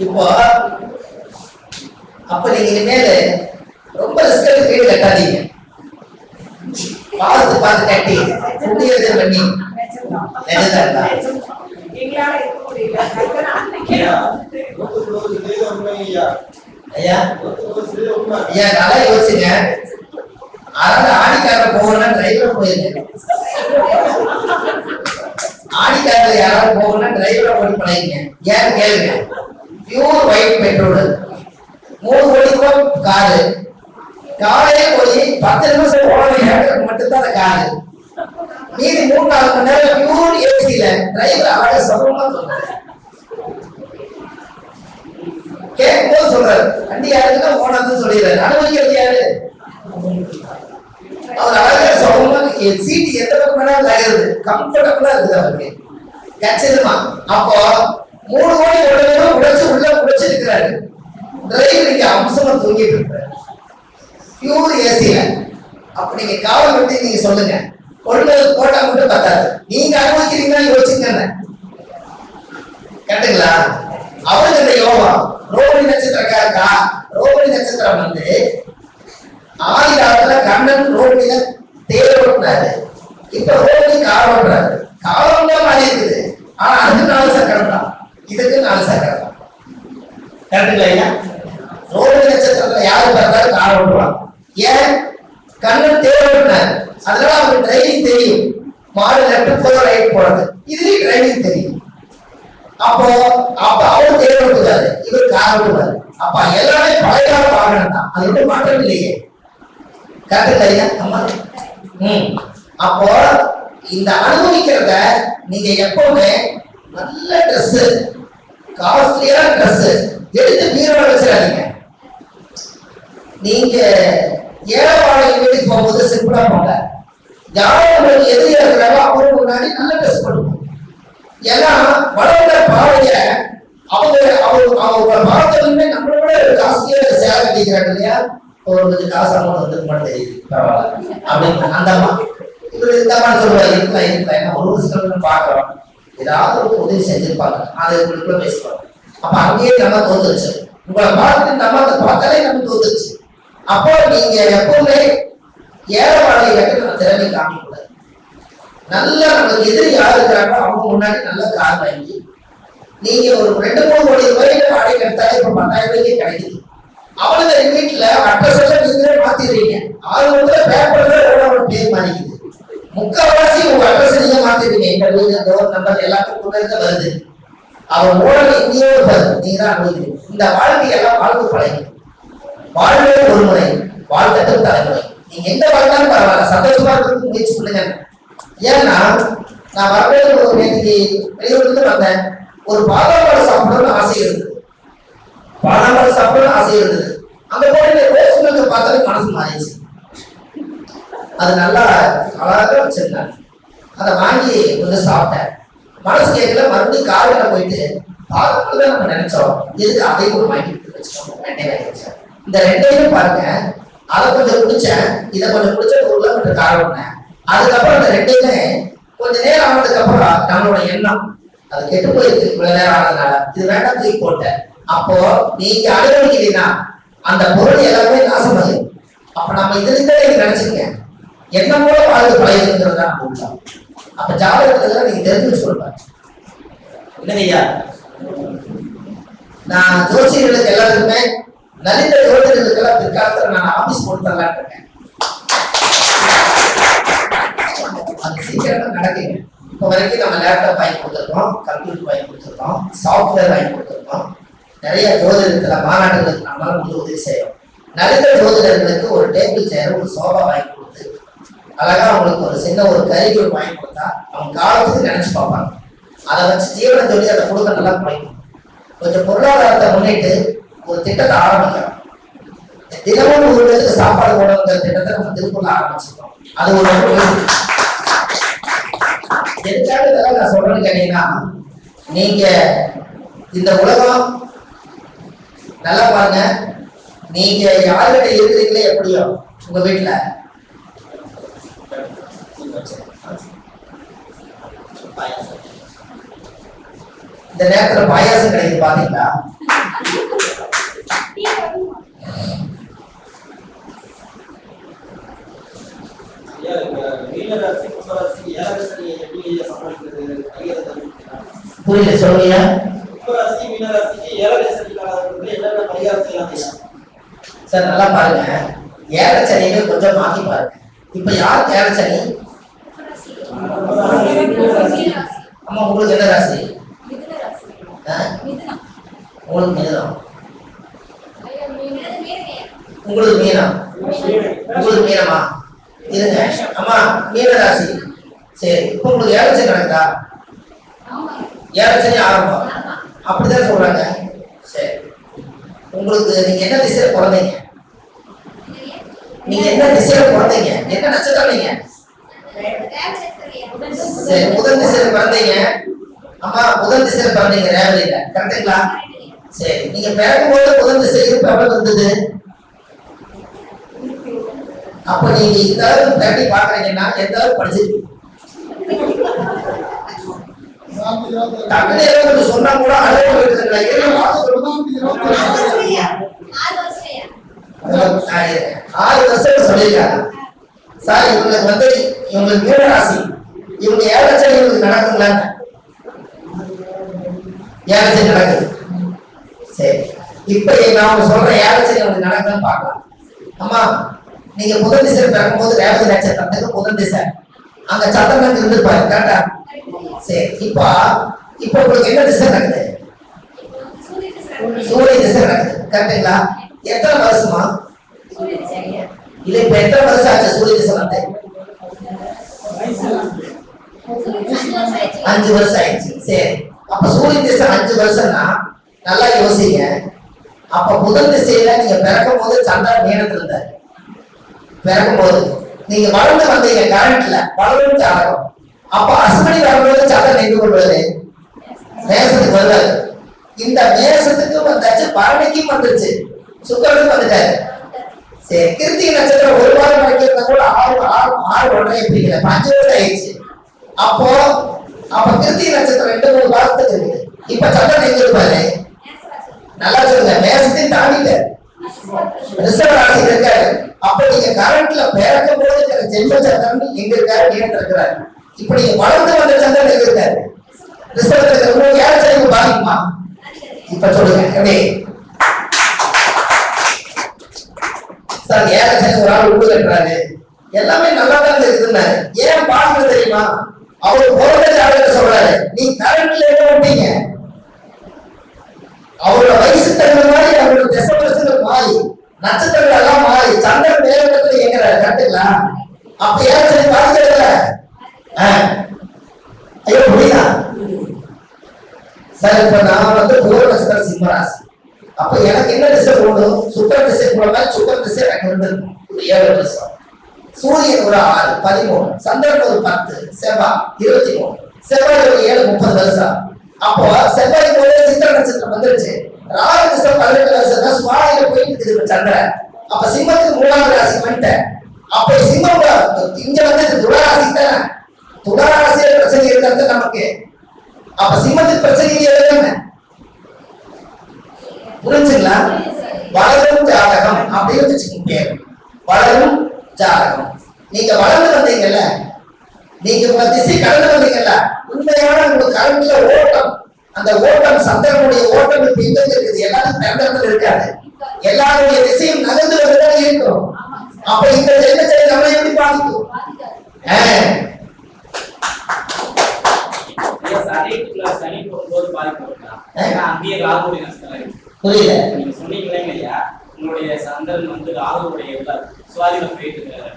இப்போ அப்ப நீங்க இனிமேல் ரொம்ப ரிஸ்க் வீடு கட்டாதீங்க. பார்த்து கட்டி புண்ணியத்தை பண்ணி ஐயா ஐயா நல்லா யோசிச்சுங்க. அதாவது ஆடிக்கார போகணும்னா டிரைவர் போயிருங்க. ஆடிக்காரல யாராவது போகணும்னா டிரைவரை போட்டு பழகிங்க. ஏன்னு கேளுங்க. பியூர் ஒயிட் பெட்ரோல் 3 கோடி ரூபாய் காரு. காலையே போய் 10 நிமிஷம் போனது மட்டும்தான் அந்த காரு. மீதி 3-4 மணி நேரம் பியூர் ஏசியில டிரைவர் அழகாக சொல்லணும்னா சொல்றாரு. கேட்கும்போது சொல்றாரு வண்டி யாருக்குன்னா ஓனர்னு சொல்லிடுறாரு. அனுபவிக்கிறது யாரு? அவர் அழகா சொல்லணும்னா சீட்டு எந்த பக்கம் வேணாலும் ஆகிறது கம்ஃபர்டபுளா இருக்குது அவருக்கு கச்சிதமா. அப்போ 3 கோடி உடைச்சு உள்ள உடைச்சு இருக்கிறாரு. டிரைவர் இங்க அம்சமா தூங்கிட்டு இருக்காரு பியூர் ஏசியில. அப்ப நீங்க காவல் பற்றி நீங்க சொல்லுங்க. கொள்வது போட்டா மட்டும் பார்த்தாரு. நீங்க அனுபவிக்கிறீங்கன்னா யோசிச்சுங்க. கேட்டுங்களா? அவருக்கு இந்த யோகம் ரோகிணி நட்சத்திரக்காரக்கா. ரோகிணி நட்சத்திரம் வந்து ஆதி காலத்துல கண்ணன் ரோகிணியில தேர் ஓட்டுனாரு. இப்ப ரோகிணி கார் ஓட்டுறாரு. காலம் தான் மாறி இருக்குது. ஆனா அதுக்கு 4 சக்கரம் தான், இதுக்கு 4 சக்கரம் தான். கரெக்டுங்களா ஐயா? ரோகிணி நட்சத்திரத்துல யாரு பிறந்தாலும் கார் ஓட்டுவாங்க. ஏன்? கண்ணன் தேர் ஓட்டுனாரு. அதனால அவருக்கு டிரைவிங் தெரியும். மாடு லெஃப்ட் போற ரைட் போறது இதுலயும் டிரைவிங் தெரியும். அப்போ அவரு தேர் ஓட்டுவாரு, இவர் கார் ஓட்டுவாரு. அப்ப எல்லாமே பழைய வாகனம் தான், அது ஒன்றும் மாற்றம் இல்லையே. கரெக்டுங்களா ஐயா? அம்மா அப்போ இந்த அனுபவிக்கிறத நீங்க எப்பவுமே நல்ல ட்ரெஸ் காஸ்ட்லியான ட்ரெஸ் எடுத்து பீரோல வச்சிடாதீங்க. நீங்க ஏழவாழை வீட்டுக்கு போகும்போது சிம்பிளா போங்க. யாரும் உங்களுக்கு எதிரியா இருக்கிறாரோ அவருக்கு முன்னாடி நல்ல ட்ரெஸ் பண்ணுவோம். ஏன்னா வளர்ந்த பாவைய அவங்க பார்த்ததுமே நம்மளோட காஸ்ட்லியா சேலை கட்டிக்கிறாங்க இல்லையா? ஒரு கொஞ்சம் காசு அமௌண்ட் வந்து மட்டும் தெரியுது பரவாயில்ல அப்படின்னு அந்த அம்மா இவர் இந்த மாதிரி சொல்லுவாங்க. இருக்கலாம் ஒரு வருஷம் பாக்குறோம் ஏதாவது ஒரு உதவி செஞ்சிருப்பாங்க. அதை உங்களுக்குள்ள பேசுவாங்க. அப்ப அங்கேயே நம்ம தோத்துருச்சு. உங்களை பார்த்துட்டு நம்ம அதை பார்த்தாலே நம்ம தோத்துருச்சு. அப்போ நீங்க எப்பவுமே ஏழவாழை கட்டி நம்ம திறமை காமிக்கூடாது. நல்ல நமக்கு எதிரி யாரு இருக்கிறாங்களோ அவங்க முன்னாடி நல்ல கார் வாங்கி நீங்க ஒரு 2-3 கோடி ரூபாய்க்கு வாடகை எடுத்தாலே இப்ப 10,000 ரூபாய்க்கு கிடைக்குது. அவளுங்க வீட்டுல அட்ரஸ் எல்லாம் நீங்களே மாத்திடுறீங்க. அவங்க பேப்பர்ல பேர் மாறிக்குது. முக்கால்வாசி உங்க அட்ரஸ் நீங்க மாத்திடுறீங்க. எங்க வீடு டோர் நம்பர் எல்லாத்துக்கும் வருது. அவர் ஓடல் எங்கேயோ இருப்பாரு, நீங்க தான் அனுபவிக்கிறீங்க. இந்த வாழ்க்கையெல்லாம் வாழ்க்கை பழகி வாழ்வே ஒரு முறை வாழ்க்கட்டும் தலைமுறை. நீங்க எங்க வாழ்ந்தாலும் பரவாயில்ல, சந்தோஷமா இருக்கிறதுக்கு முயற்சி பண்ணுங்க. ஏன்னா நான் வரவேற்று ஒரு நேற்றுக்கு வெளியூருக்கு வந்தேன். ஒரு பாதாள சாப்பிடணும்னு ஆசை இருந்தது. பாதாள சாப்பிடணும்னு ஆசை இருந்தது. அந்த போட்டு ரோஸ் பார்த்தாலே மனசு மாறிடுச்சு. அது நல்லா அழகாக வச்சிருந்தாங்க. அதை வாங்கி கொஞ்சம் சாப்பிட்டேன். மனசு கேட்கல. மறுபடியும் காலையில போயிட்டு பாதாள தான் நம்ம நினைச்சோம். இதுக்கு அதையும் ஒரு வாங்கி வச்சுக்கோங்க. 2 வாங்கி வச்சேன். இந்த 2ஐயும் பாருங்க. அதை கொஞ்சம் குடிச்சேன், இதை கொஞ்சம் குடிச்ச 1 கிலோமீட்டர் கார் ஓட்டினேன். அதுக்கப்புறம் இந்த 2மே கொஞ்ச நேரம் ஆனதுக்கு அப்புறம் நம்மளோட எண்ணம் அது கெட்டு போயிருக்கு. இவ்வளவு நேரம் ஆனதுனால இது வேண்டாம் தூக்கி போட்டேன். அப்போ நீங்க அனுபவிக்கிறீங்கன்னா அந்த பொருள் எல்லாமே நாசமாயிரும். அப்ப நம்ம இதுல நினைச்சுக்க என்ன போல வாழ்க்கை பழையதுங்கிறதா நம்ம உள்ளோம். அப்ப ஜாதகத்துல நீங்க தெரிஞ்சு வச்சுக்கொள்ளுங்க. இல்லையா? நான் ஜோசியர்களுக்கு எல்லாருக்குமே நலிந்த ஜோதிடர்களுக்கெல்லாம் பிற்காலத்துல நான் ஆபீஸ் போட்டு தரலான்னு இருக்கேன். அது சீக்கிரமா நடக்குங்க. இப்போ வரைக்கும் நம்ம லேப்டாப் வாங்கி கொடுத்துருக்கோம், கம்ப்யூட்டர் வாங்கி கொடுத்துருக்கோம், சாஃப்ட்வேர் வாங்கி கொடுத்துருக்கோம். நிறைய ஜோதிடத்துல மாநாடுகளுக்கு நம்மளால வந்து உதவி செய்யறோம். நலிந்த ஜோதிடர்களுக்கு ஒரு டேபிள் சேர், ஒரு சோபா வாங்கி கொடுத்து அழகா அவங்களுக்கு ஒரு சின்ன ஒரு கருவிகள் வாங்கி கொடுத்தா அவங்க காலத்துக்கு நினைச்சு பார்ப்பாங்க. அதை வச்சு ஜீவனை சொல்லி அதை கொடுக்க நல்லா குறைக்கும். கொஞ்சம் பொருளாதாரத்தை முன்னிட்டு ஒரு திட்டத்தை ஆரம்பிக்கிறோம். தினமும் 1 பேருக்கு சாப்பாடு போடுற திட்டத்தை நம்ம திருப்பூர்ல ஆரம்பிச்சிருக்கோம். அது ஒரு எதுக்காக இதெல்லாம் நான் சொல்றேன்னு கேட்டீங்கன்னா, நீங்க இந்த உலகம் நல்லா பாருங்க. நீங்க யார்கிட்ட இருக்கிறீங்களே எப்படியோ உங்க வீட்டுல இந்த நேரத்துல பாயாசம் கிடைக்குது பாத்தீங்களா? புரியல, சொல்லுங்க. சார் நல்லா பாருங்க, ஏழரை சனியை கொஞ்சம் மாத்தி பாருங்க. இப்ப யாருக்கு ஏழரை சனி? அம்மா உங்களுக்கு என்ன ராசி? உங்களுக்கு மிதுனம். உங்களுக்கு மீனம். உங்களுக்கு மீனமா? இருங்க அம்மா, மீன ராசி. சரி, இப்ப உங்களுக்கு ஏழரை சனி நடக்குதா? ஏழரை சனி ஆரம்பம் அப்படிதான் சொல்றாங்க. சரி, உங்களுக்கு நீங்க என்ன திசையில பிறந்தீங்க? நீங்க என்ன திசையில பிறந்தீங்க? என்ன நட்சத்திரம் நீங்க? சரி, புதன் திசையில பிறந்தீங்க. அம்மா புதன் திசையில பிறந்தீங்க, ரேவதியில, கரெக்டுங்களா? சரி, நீங்க பிறக்கும் போது புதன் திசை இருப்பு எவ்வளவு இருந்தது? அப்ப நீங்க இந்த அளவுக்கு பேட்டி பாக்குறீங்கன்னா எந்த அளவுக்கு படிச்சிருக்கீங்க? தமிழ் சொன்னா கூட அளவு இருக்குதுங்களா? 6 வருஷம் சொல்லியிருக்காங்க சார். இவங்களுக்கு வந்து இவங்களுக்கு மீன ராசி, இவங்க ஏழரை சனி இவங்களுக்கு நடக்குங்களா? ஏழரை சனி நடக்குது. சரி, இப்ப நாம சொல்ற ஏழரை சனி உங்களுக்கு நடக்குதுன்னு பார்க்கலாம். அம்மா, நீங்க புதன் திசை பிறக்கும்போது ரேவதி நட்சத்திரத்துக்கு புதன் திசை அங்க சந்திரன் இருந்திருப்பாரு, கரெக்டா? சரி, இப்ப உங்களுக்கு என்ன திசை நடக்குது? சூரிய திசை நடக்குது, கரெக்டுங்களா? எத்தனை வருஷமா? இல்ல, இப்ப எத்தனை வருஷம் ஆச்சு சூரிய திசை வந்து? 5 வருஷம் ஆயிடுச்சு. சரி, அப்ப சூரிய திசை 5 வருஷம்னா நல்லா யோசிங்க. அப்ப புதன் திசையில நீங்க பிறக்கும் போது சந்திரன் மீனத்துல இருந்தாரு. பிறக்கும் போது நீங்க வளர்ந்து வந்தீங்க, கரண்ட்ல வளர்ந்து ஆகும். அப்ப அஸ்வினி வரும்போது சந்திரன் எங்க கொள்வது? மேசத்துக்கு வருவாரு. இந்த மேசத்துக்கு வந்தாச்சு, பரணிக்கும் வந்துருச்சு, சுக்கரனுக்கு வந்துட்டாரு. சரி, கிருத்திகை நட்சத்திரம் ஒரு வாரம் வரைக்கும் கூட 6 ஒன்றை பிடிக்கல, 5 வருஷம் ஆயிடுச்சு. அப்ப கிருத்திகை நட்சத்திரம் 2-3 வாரத்துக்கு இருக்குது. இப்ப சந்திரன் எங்க இருப்பாரு? நல்லா சொல்லுங்க, மேசத்தையும் தாண்டிட்டு ரிஷப ராசியில் இருக்காரு. அப்ப நீங்க கரண்ட்ல பிறக்கும் போது ஜென்ம சந்திரன் எங்க இருக்காரு? மீனத்துல இருக்கிறாரு. இப்ப நீங்க வளர்ந்து வந்த சந்திரன் எங்க இருக்காரு? ரிஷபத்துல இருக்கிற ஏழரை சனி பாதிக்குமா? இப்ப சொல்லுங்க எப்படி சார்? ஏழரை சனி ஒரு ஆள் உண்டு கட்டுறாரு, எல்லாமே நல்லா தான் இருக்குதுன்னாரு. ஏன் பாதிக்க தெரியுமா? அவரு பிறந்த ஜாதகத்தை சொல்றாரு, நீ கரண்ட்ல என்ன விட்டீங்க? அவரோட வயசு தகுந்த மாதிரி அவரோட திசை வருஷங்கள் மாறி, நட்சத்திரங்கள் எல்லாம் மாறி, சந்திரன் மேலத்துல இயங்குறாரு, கரெக்டுங்களா? அப்ப ஏழரை சனி பாதிக்கிறதுல ஐயோ புரியுதா சார்? இப்ப நான் வந்து பூர்வ நட்சத்திரம் சிம்மராசி. அப்ப எனக்கு என்ன திசை போடும்? சுக்கர திசை போல சுக்கர திசை எனக்கு இருந்திருக்கும் 7 வருஷம். சூரியன் ஒரு 6, 13, சந்திரன் ஒரு 10, செவ்வாய் 23, செவ்வாய் ஒரு 7, 30 வருஷம். அப்போ செவ்வாய் போல சித்திர நட்சத்திரம் வந்துருச்சு. ராகு திசை 18 வருஷம் தான் சுவாதியில போயிட்டு இருக்கு சந்திரன். அப்ப சிம்மத்துக்கு 3ஆவது ராசி வந்துட்டேன். அப்ப சிம்மம் இங்க வந்து துளாராசி தானே, துளாராசியில பிரச்சனை இருக்கிறது நமக்கு. அப்ப சிம்மத்துக்கு பிரச்சனை இல்லையா? புரிஞ்சுங்களா? வளரும் ஜாதகம் அப்படின்னு வச்சுக்கோங்க. வளரும் ஜாதகம். நீங்க வளர்ந்து வந்தீங்கல்ல, நீங்க உங்க திசை கடந்து வந்தீங்கல்ல, உண்மையான உங்களுக்கு கரண்ட்ல ஓட்டம், அந்த ஓட்டம் சந்திரனுடைய ஓட்டம் இப்ப எங்க இருக்குது? எல்லாரும் பிறந்தத்துல இருக்காது, எல்லாருடைய திசையும் நகர்ந்து வந்துதான் இருக்கும். அப்ப இந்த ஜென்மத்தை நம்மளை எப்படி பாதிக்கும்? புரியல, நீங்க சொன்னீங்களே இல்லையா, உங்களுடைய சந்திரன் வந்து ராகுடைய சுவாதினம் போயிட்டு இருக்காரு.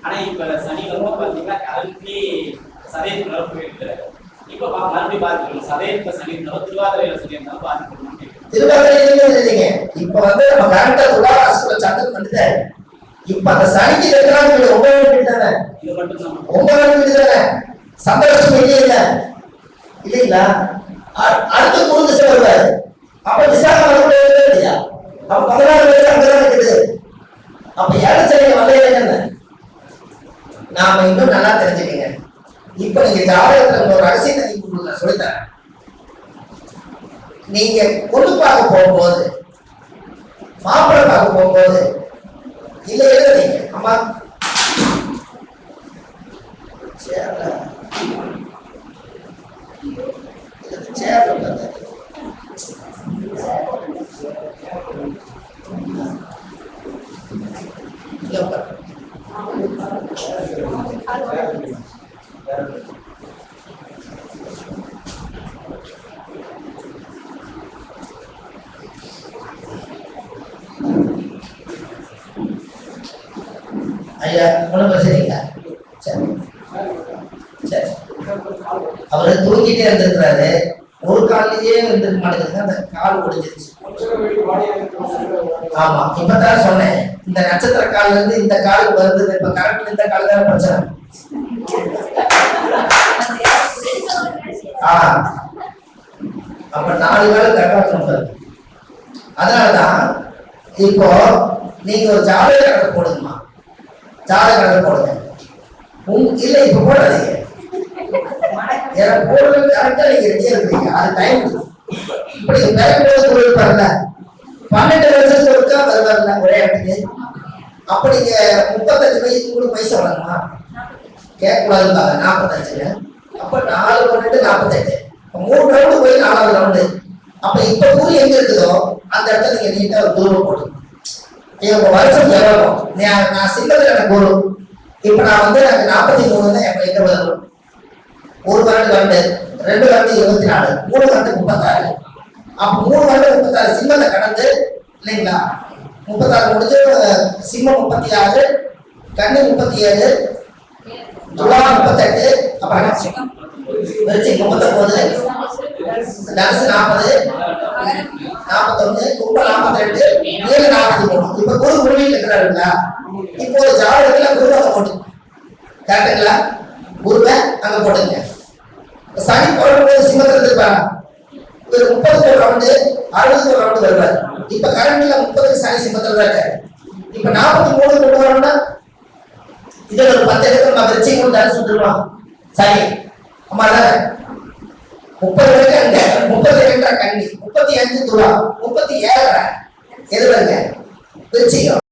ஆனா இப்ப சனி வந்து பாத்தீங்கன்னா கரண்ட்லி சதயத்துல போயிட்டு இருக்காரு. இப்ப மறுபடியும் பாத்துக்கணும், சதயத்துல சனி இருந்தாலும் திருவாதிரையில சனி இருந்தாலும் பாத்துக்கணும். திருவாதிரையில இல்லைங்க. இப்ப வந்து நம்ம கரெக்டா துளாராசிக்குள்ள சந்திரன் வந்துட்டாரு. இப்ப அந்த சனிக்கு இருக்கிறாங்க 9 வீடு தானே, இது மட்டும் தான் 9 வீடு தானே, சந்திரலட்சுமி இல்லையா? இல்லைங்களா? அடுத்து குரு திசை வருவாரு. அப்ப விசாகம் வரக்கூடாது இல்லையா? அப்ப 16 வருஷம் அங்கதான் இருக்குது. அப்ப ஏழரை சனி வல்லையில நாம இன்னும் நல்லா தெரிஞ்சுக்கங்க. இப்ப நீங்க ஜாதகத்துல ஒரு ரகசியத்தை நீங்க சொல்லித்தரேன். நீங்க பொண்ணு பார்க்க போகும்போது மாப்பிள்ளை பார்க்க போகும்போது இல்ல எழுதுறீங்க அம்மா சேர்ல சேர்ல ஐயா ஒன்றும் பிரச்சனை இல்லை. சரி சரி அவரு தூங்கிட்டே இருந்திருக்கிறாரு. ஒரு காலிலேயே இருந்திருக்க மாட்டேங்குது, அந்த கால் ஒடிஞ்சிருச்சு. ஆமா இப்பதான் சொன்னேன், இந்த நட்சத்திர கால்ல இருந்து இந்த காலுக்கு வருது. இப்ப கரெக்ட் இந்த கால் தான் பிரச்சனை. அப்ப 4 கால் கரெக்டா சொல்றாரு. அதனாலதான் இப்போ நீங்க ஒரு ஜாதக கணக்கு போடுங்கம்மா, ஜாதக கணக்கு போடுங்க. இல்ல இப்ப போடாதீங்க, எனக்கு போடுறது கரெக்டா நீங்க ரெடியா இருக்கீங்க, அது டைம். இப்படி பேரம்போது இருப்பார்ல 12 வருஷத்துக்கு ஒருக்கா வருவார்ல ஒரே இடத்துக்கு. அப்ப நீங்க 35 வயசுக்கு கூட பைசா வளருமா கேட்கக்கூடாதுப்பாங்க. 45 அப்ப 4 12 45 3 ரவுண்டு போய் 4வது ரவுண்டு. அப்ப இப்ப குரு எங்க இருக்குதோ அந்த இடத்துல நீங்க நீட்டா ஒரு குருவை போட்டு உங்க வருஷம் எவ்வளவு. நான் சின்னதுல எனக்கு குரு இப்ப நான் வந்து எனக்கு 43 தான் எப்ப எங்க வரும். 1 வருடம் 2 வருடம் 24 3 வருடம் 36. அப்ப 3 வருடம் 36 சிம்மத்தை கடந்து இல்லைங்களா. 36 முடிஞ்சு சிம்மம் 36, கண்ணு 37, துலா 38, அப்புறம் விருச்சிகம் 39, தனுசு 40, 41, கும்பம் 42, மீனம் 43. இப்ப குரு குருவியில் இருக்கிறாருங்களா. இப்போ ஒரு ஜாதகத்துல குருவை போட்டு கரெக்டுங்களா, குருவை அங்க போட்டுங்க. சனி போடும்போது சிம்மத்துல இருப்பாங்க. ஒரு 30 ரவுண்டு 60 ரவுண்டு வருவார். இப்ப கரண்ட்ல 30 சனி சிம்மத்துல தான் இருக்காரு. இப்ப 43 கொண்டு வரோம்னா இதுல ஒரு 10 இடத்துல நம்ம விருச்சிகம் தனுசு வந்துருவோம். சரி அம்மா 30 வரைக்கும் அங்க 32 கன்னி, 35 துலா, 37 எது வருங்க விருச்சிகம்.